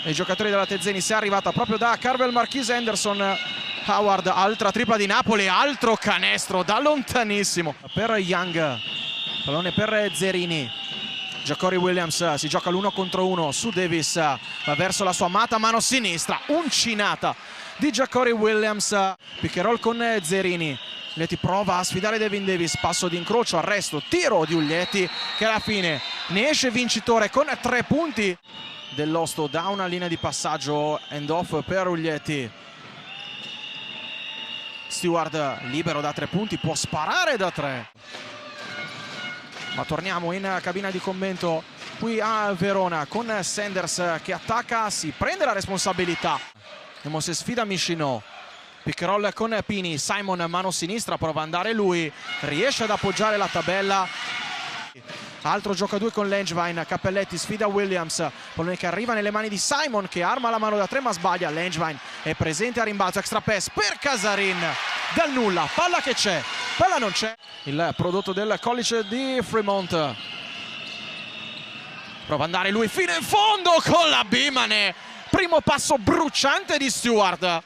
dei giocatori della Tezenis è arrivata proprio da Carvel Marquise Henderson. Howard, altra tripla di Napoli, altro canestro da lontanissimo per Young, pallone per Zerini. Ja'Cory Williams si gioca l'1 contro 1 su Davis, va verso la sua amata mano sinistra, uncinata di Ja'Cory Williams. Pick and roll con Zerini, Uglietti prova a sfidare Devin Davis, passo di incrocio, arresto, tiro di Uglietti che alla fine ne esce vincitore con 3 punti dell'Osto da una linea di passaggio, end off per Uglietti. Stewart libero da 3 punti, può sparare da 3. Ma torniamo in cabina di commento qui a Verona con Sanders che attacca, si prende la responsabilità. Vediamo se sfida Michino. Pick and roll con Pini, Simon mano sinistra, prova ad andare lui, riesce ad appoggiare la tabella. Altro gioco a 2 con Langevin, Cappelletti sfida Williams, pallone che arriva nelle mani di Simon che arma la mano da 3 ma sbaglia. Langevin è presente a rimbalzo, extra pass per Casarin, dal nulla, palla che c'è, palla non c'è. Il prodotto del College di Fremont, prova ad andare lui fino in fondo con la Bimane, primo passo bruciante di Stewart.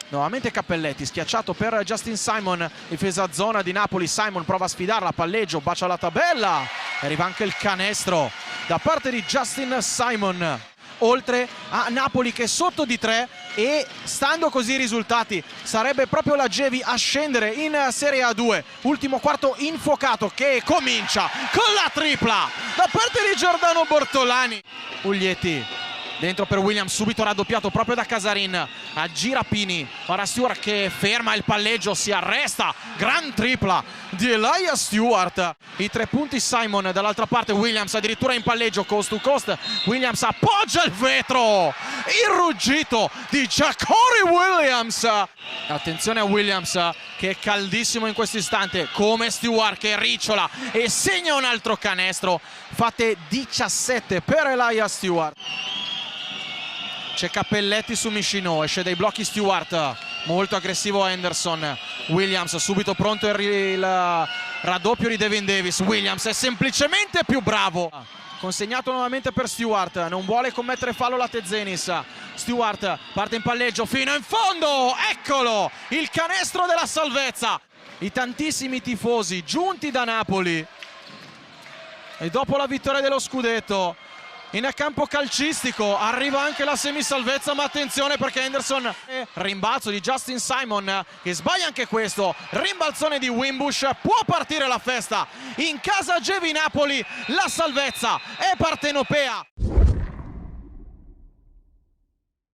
Nuovamente Cappelletti, schiacciato per Justin Simon, difesa zona di Napoli. Simon prova a sfidarla, palleggio, bacia la tabella, arriva anche il canestro da parte di Justin Simon. Oltre a Napoli che è sotto di 3 e stando così i risultati sarebbe proprio la Gevi a scendere in Serie A2. Ultimo quarto infuocato che comincia con la tripla da parte di Giordano Bortolani. Uglietti dentro per Williams, subito raddoppiato proprio da Casarin, aggira Pini, ora Stewart che ferma il palleggio, si arresta, gran tripla di Elias Stewart. I 3 punti Simon, dall'altra parte Williams addirittura in palleggio, coast to coast, Williams appoggia il vetro, il ruggito di Ja'Cory Williams. Attenzione a Williams che è caldissimo in questo istante, come Stewart che riciola e segna un altro canestro. Fate 17 per Elias Stewart. C'è Cappelletti su Michino, esce dai blocchi Stewart, molto aggressivo Henderson. Williams subito pronto il raddoppio di Devin Davis. Williams è semplicemente più bravo. Consegnato nuovamente per Stewart, non vuole commettere fallo la Tezenis. Stewart parte in palleggio fino in fondo, eccolo il canestro della salvezza. I tantissimi tifosi giunti da Napoli e dopo la vittoria dello scudetto in campo calcistico arriva anche la semisalvezza, ma attenzione perché Henderson, rimbalzo di Justin Simon che sbaglia anche questo, rimbalzone di Wimbush, può partire la festa in casa Gevi Napoli, la salvezza è partenopea.